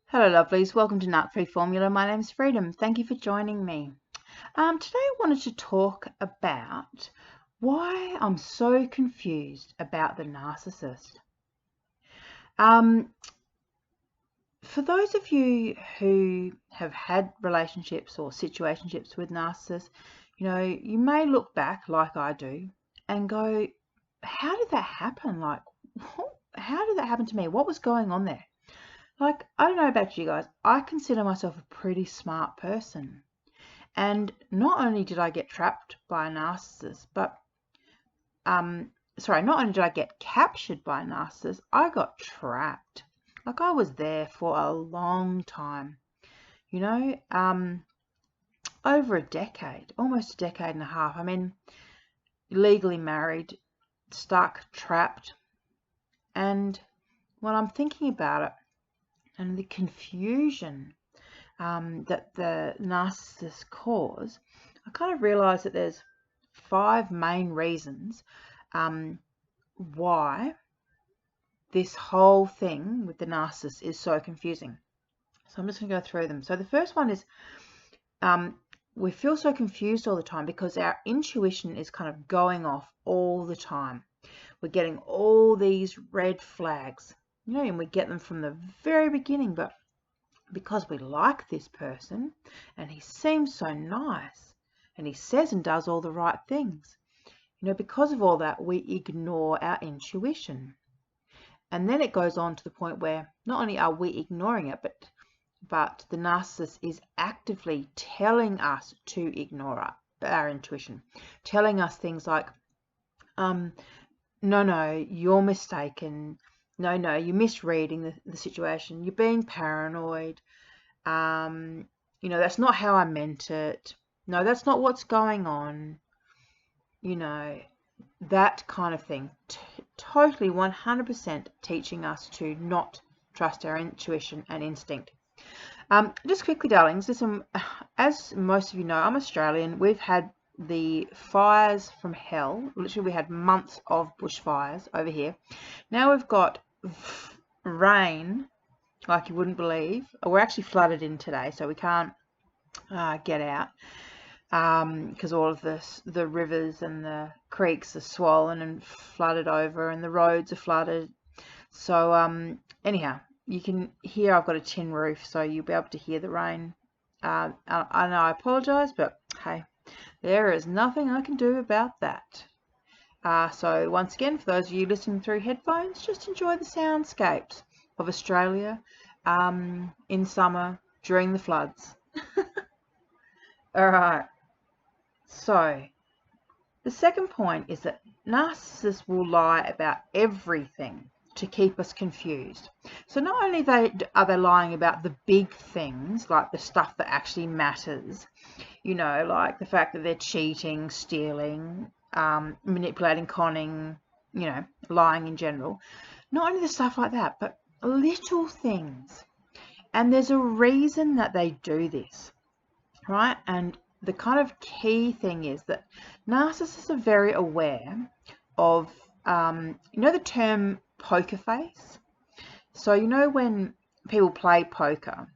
Hello lovelies, welcome to Nut Free Formula. My name's Freedom. Thank you for joining me. Today I wanted to talk about why I'm so confused about the narcissist. For those of you who have had relationships or situationships with narcissists, you may look back like I do and go, how did that happen? Like, how did that happen to me? What was going on there? Like, I don't know about you guys, I consider myself a pretty smart person. And not only did I get trapped by a narcissist, but, not only did I get captured by a narcissist, I got trapped. Like, I was there for a long time, over a decade, almost a decade and a half. I mean, legally married, stuck, trapped. And when I'm thinking about it, and the confusion that the narcissists cause, I kind of realize that there's 5 main reasons why this whole thing with the narcissist is so confusing. So I'm just going to go through them. So the first one is we feel so confused all the time because our intuition is kind of going off all the time. We're getting all these red flags, and we get them from the very beginning, but because we like this person and he seems so nice and he says and does all the right things, because of all that, we ignore our intuition. And then it goes on to the point where not only are we ignoring it, but the narcissist is actively telling us to ignore our intuition, telling us things like, no, you're mistaken. No, you're misreading the situation. You're being paranoid. That's not how I meant it. No, that's not what's going on. That kind of thing. Totally 100% teaching us to not trust our intuition and instinct. Just quickly, darlings, listen, as most of you know, I'm Australian. We've had the fires from hell. Literally, we had months of bushfires over here. Now we've got rain like you wouldn't believe. We're actually flooded in today, so we can't get out because all of the rivers and the creeks are swollen and flooded over, and the roads are flooded. So anyhow, you can hear I've got a tin roof, so you'll be able to hear the rain. I know I apologize, but hey, there is nothing I can do about that. So once again, for those of you listening through headphones, just enjoy the soundscapes of Australia in summer during the floods. All right. So the second point is that narcissists will lie about everything to keep us confused. So not only are they lying about the big things, like the stuff that actually matters, like the fact that they're cheating, stealing, manipulating, conning, lying in general. Not only the stuff like that, but little things. And there's a reason that they do this, right? And the kind of key thing is that narcissists are very aware of, the term poker face? So, when people play poker,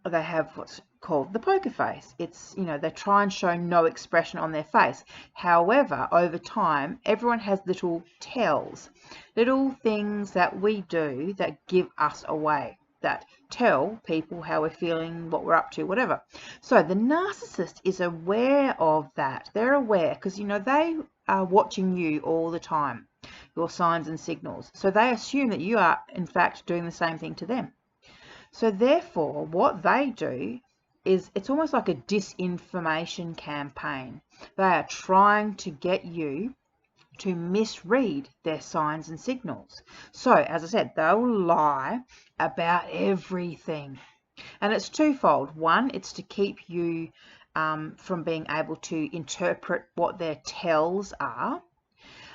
they have what's called the poker face. It's, they try and show no expression on their face. However, over time, everyone has little tells, little things that we do that give us away, that tell people how we're feeling, what we're up to, whatever. So the narcissist is aware of that. They're aware because, they are watching you all the time, your signs and signals. So they assume that you are, in fact, doing the same thing to them. So therefore, what they do is it's almost like a disinformation campaign. They are trying to get you to misread their signs and signals. So, as I said, they'll lie about everything. And it's twofold. One, it's to keep you from being able to interpret what their tells are.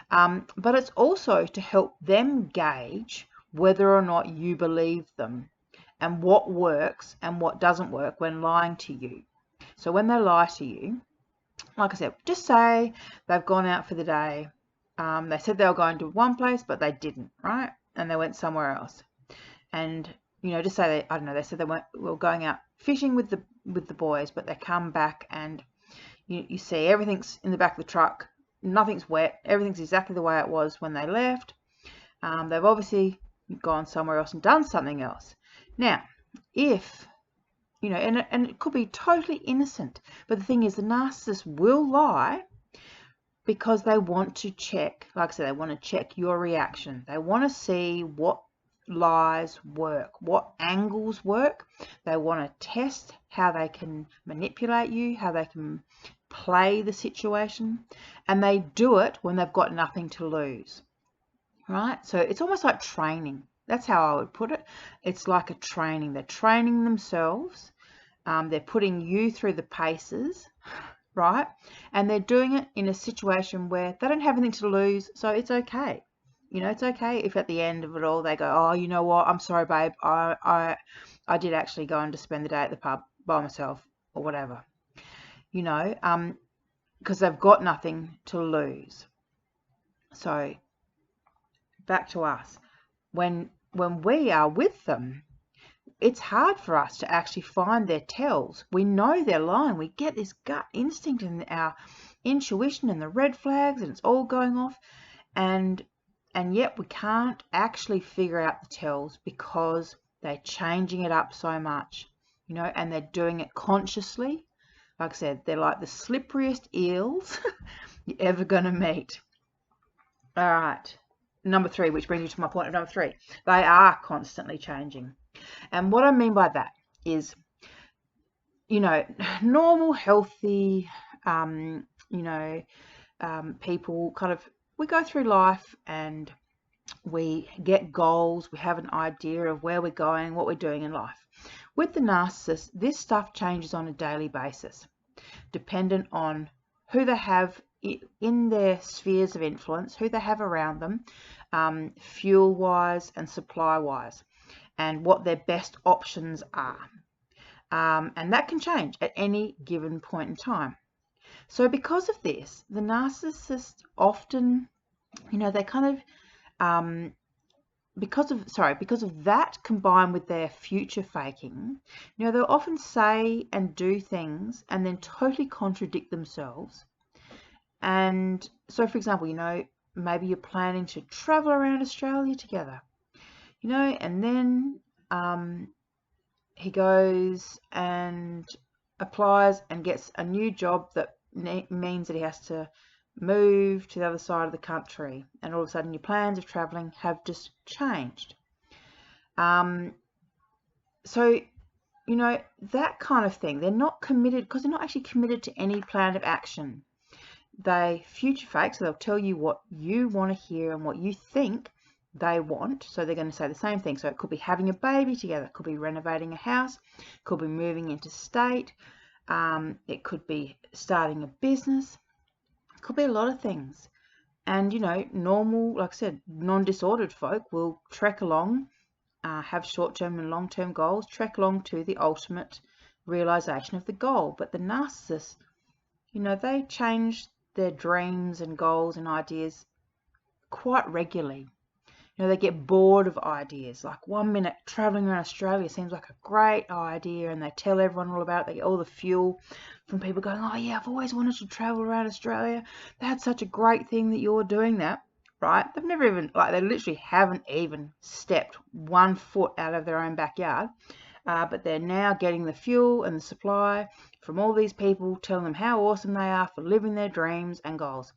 But it's also to help them gauge whether or not you believe them, and what works and what doesn't work when lying to you. So when they lie to you, like I said, just say they've gone out for the day. They said they were going to one place, but they didn't, right? And they went somewhere else. And you know, just say they, I don't know, they said they were going out fishing with the boys, but they come back and you see everything's in the back of the truck, nothing's wet, everything's exactly the way it was when they left. They've obviously gone somewhere else and done something else. Now, if, you know, and it could be totally innocent, but the thing is, the narcissist will lie because they want to check, like I said, they want to check your reaction. They want to see what lies work, what angles work. They want to test how they can manipulate you, how they can play the situation, and they do it when they've got nothing to lose, right? So it's almost like training. That's how I would put it. It's like a training. They're training themselves. They're putting you through the paces, right? And they're doing it in a situation where they don't have anything to lose, so it's okay. You know, it's okay if at the end of it all they go, oh, you know what, I'm sorry, babe, I did actually go and just spend the day at the pub by myself or whatever. You know, because they've got nothing to lose. So back to us. When we are with them, it's hard for us to actually find their tells. We know they're lying. We get this gut instinct and our intuition and the red flags, and it's all going off, and yet we can't actually figure out the tells because they're changing it up so much, you know, and they're doing it consciously. Like I said, they're like the slipperiest eels you're ever going to meet. All right, number 3, which brings you to my point of number 3. They are constantly changing. And what I mean by that is, you know, normal, healthy, people kind of, we go through life and we get goals, we have an idea of where we're going, what we're doing in life. With the narcissist, this stuff changes on a daily basis, dependent on who they have in their spheres of influence, who they have around them, fuel-wise and supply-wise, and what their best options are. And that can change at any given point in time. So because of this, the narcissist often, you know, they kind of, because of that combined with their future faking, you know, they'll often say and do things and then totally contradict themselves. And so, for example, you know, maybe you're planning to travel around Australia together, you know, and then he goes and applies and gets a new job that means that he has to move to the other side of the country, and all of a sudden your plans of traveling have just changed. So, you know, that kind of thing, they're not committed because they're not actually committed to any plan of action. They future fake, so they'll tell you what you want to hear and what you think they want. So they're going to say the same thing. So it could be having a baby together, it could be renovating a house, it could be moving interstate, it could be starting a business, it could be a lot of things. And, you know, normal, like I said, non-disordered folk will trek along, have short-term and long-term goals, trek along to the ultimate realization of the goal. But the narcissists, you know, they change their dreams and goals and ideas quite regularly. You know, they get bored of ideas. Like 1 minute traveling around Australia seems like a great idea, and they tell everyone all about it. They get all the fuel from people going, oh yeah, I've always wanted to travel around Australia. That's such a great thing that you're doing that, right? They've never even, like, they literally haven't even stepped 1 foot out of their own backyard. But they're now getting the fuel and the supply from all these people telling them how awesome they are for living their dreams and goals.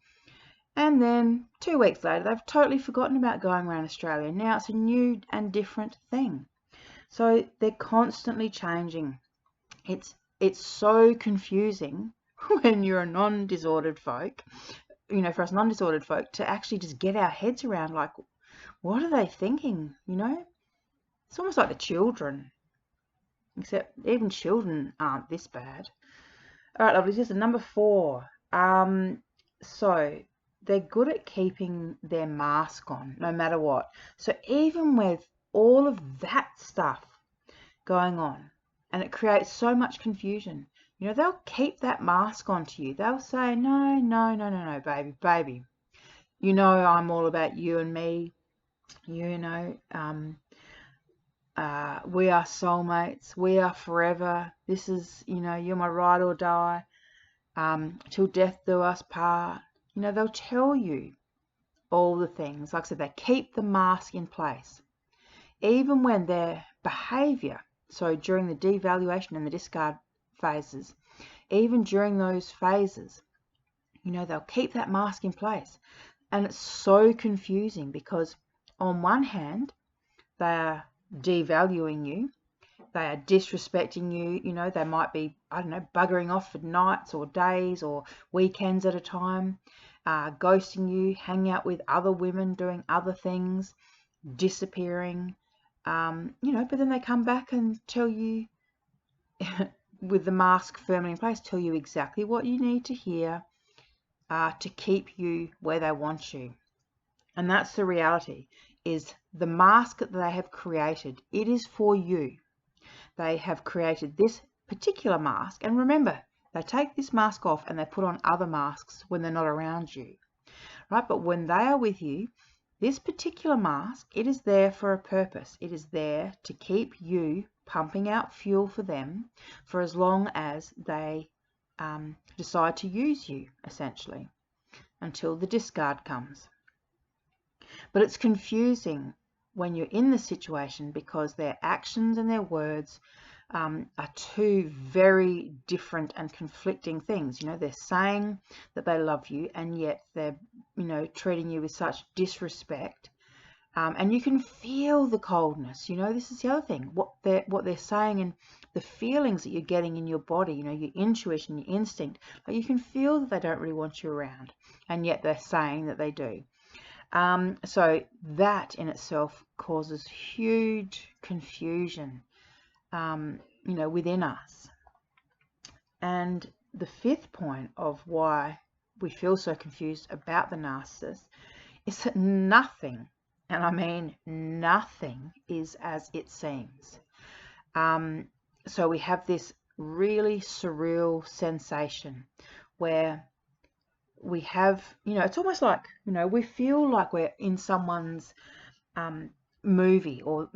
And then 2 weeks later, they've totally forgotten about going around Australia. Now it's a new and different thing. So they're constantly changing. It's so confusing when you're a non-disordered folk, you know, for us non-disordered folk, to actually just get our heads around, like, what are they thinking, you know? It's almost like the children. Except even children aren't this bad. All right, lovely. This is number 4. So they're good at keeping their mask on no matter what. So even with all of that stuff going on, and it creates so much confusion, you know, they'll keep that mask on to you. They'll say, no, baby. You know, I'm all about you and me. You know, we are soulmates, we are forever, this is, you're my ride or die, till death do us part. They'll tell you all the things. Like I said, they keep the mask in place. Even when their behavior, so during the devaluation and the discard phases, even during those phases, they'll keep that mask in place. And it's so confusing because on one hand, they are devaluing you, they are disrespecting you, they might be, I don't know, buggering off for nights or days or weekends at a time, ghosting you, hanging out with other women, doing other things, disappearing, but then they come back and tell you, with the mask firmly in place, tell you exactly what you need to hear to keep you where they want you. And that's the reality, is the mask that they have created, it is for you. They have created this particular mask, and remember, they take this mask off and they put on other masks when they're not around you, right? But when they are with you, this particular mask, it is there for a purpose. It is there to keep you pumping out fuel for them for as long as they decide to use you, essentially, until the discard comes. But it's confusing when you're in the situation because their actions and their words are two very different and conflicting things. They're saying that they love you and yet they're, treating you with such disrespect. And you can feel the coldness. This is the other thing. What they're saying and the feelings that you're getting in your body, your intuition, your instinct. Like, you can feel that they don't really want you around, and yet they're saying that they do. So that in itself causes huge confusion, within us. And the fifth point of why we feel so confused about the narcissist is that nothing, and I mean nothing, is as it seems. So we have this really surreal sensation where we have, it's almost like, we feel like we're in someone's movie, or,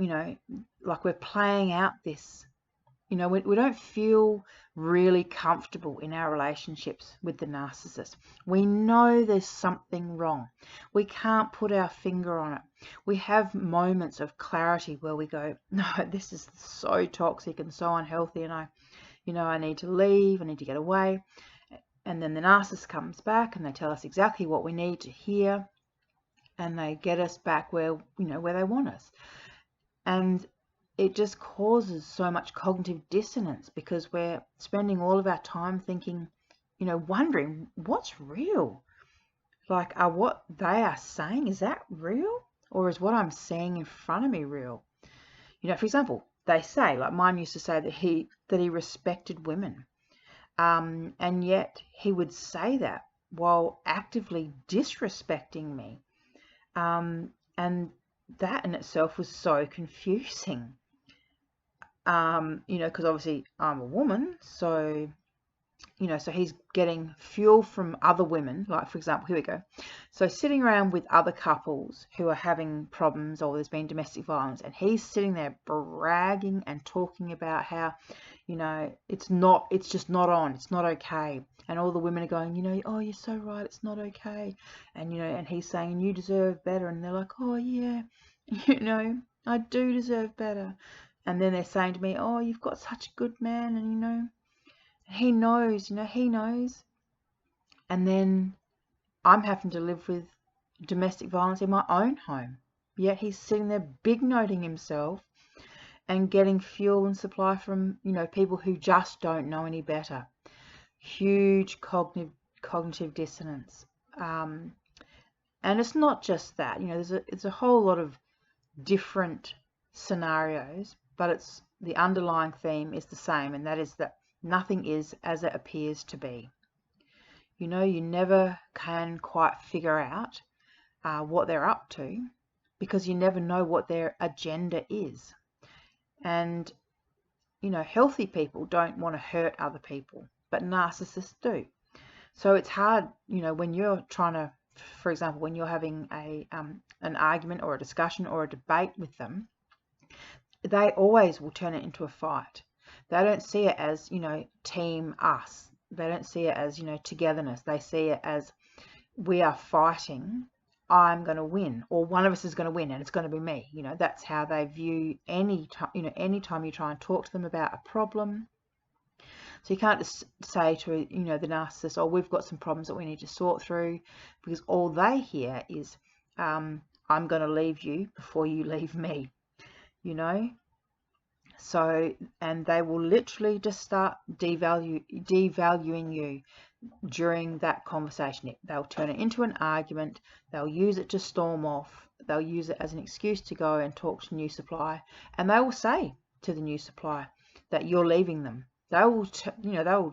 like we're playing out this, we don't feel really comfortable in our relationships with the narcissist. We know there's something wrong. We can't put our finger on it. We have moments of clarity where we go, no, this is so toxic and so unhealthy, and I need to leave, I need to get away. And then the narcissist comes back and they tell us exactly what we need to hear, and they get us back where they want us. And it just causes so much cognitive dissonance because we're spending all of our time thinking, wondering what's real. Like, are what they are saying, is that real? Or is what I'm seeing in front of me real? For example, they say, like mine used to say that he respected women. And yet he would say that while actively disrespecting me. And that in itself was so confusing. Because obviously I'm a woman, so, so he's getting fuel from other women. Like, for example, here we go. So sitting around with other couples who are having problems, or there's been domestic violence, and he's sitting there bragging and talking about how, it's just not on, it's not okay. And all the women are going, oh, you're so right, it's not okay. And, and he's saying, you deserve better. And they're like, oh, yeah, I do deserve better. And then they're saying to me, oh, you've got such a good man. And, he knows, he knows. And then I'm having to live with domestic violence in my own home. Yet he's sitting there big noting himself and getting fuel and supply from, people who just don't know any better. Huge cognitive dissonance. And it's not just that, it's a whole lot of different scenarios, but it's the underlying theme is the same, and that is that nothing is as it appears to be. You never can quite figure out what they're up to, because you never know what their agenda is. And, healthy people don't want to hurt other people, but narcissists do. So it's hard, when you're trying to, for example, when you're having an argument or a discussion or a debate with them, they always will turn it into a fight. They don't see it as, you know, team us. They don't see it as, you know, togetherness. They see it as, we are fighting, I'm going to win, or one of us is going to win and it's going to be me. You know, that's how they view any time, you know, anytime you try and talk to them about a problem. So you can't just say to, you know, the narcissist, oh, we've got some problems that we need to sort through, because all they hear is, I'm going to leave you before you leave me, you know. So, and they will literally just start devaluing you during that conversation. They'll turn it into an argument. They'll use it to storm off. They'll use it as an excuse to go and talk to new supply, and they will say to the new supply that you're leaving them. They will, you know,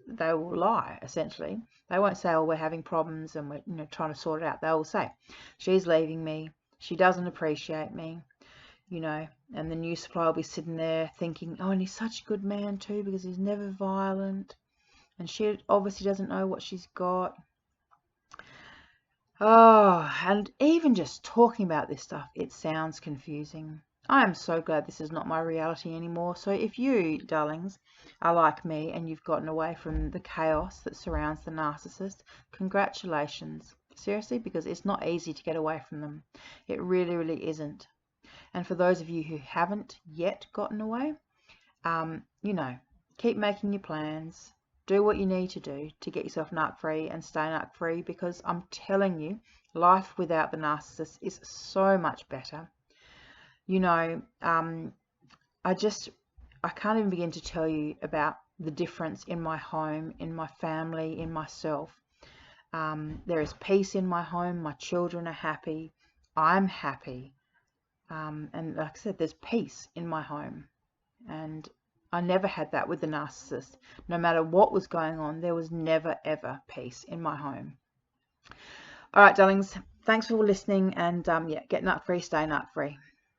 they will lie essentially. They won't say, oh, we're having problems and we're, you know, trying to sort it out. They will say, she's leaving me. She doesn't appreciate me, you know. And the new supply will be sitting there thinking, oh, and he's such a good man too because he's never violent. And she obviously doesn't know what she's got. Oh, and even just talking about this stuff, it sounds confusing. I am so glad this is not my reality anymore. So if you, darlings, are like me and you've gotten away from the chaos that surrounds the narcissist, congratulations. Seriously, because it's not easy to get away from them. It really, really isn't. And for those of you who haven't yet gotten away, you know, keep making your plans. Do what you need to do to get yourself narc free and stay narc free, because I'm telling you, life without the narcissist is so much better. You know, I can't even begin to tell you about the difference in my home, in my family, in myself. There is peace in my home. My children are happy. I'm happy. And like I said, there's peace in my home. And I never had that with the narcissist. No matter what was going on, there was never, ever peace in my home. All right, darlings, thanks for listening. And yeah, get nut free, stay nut free.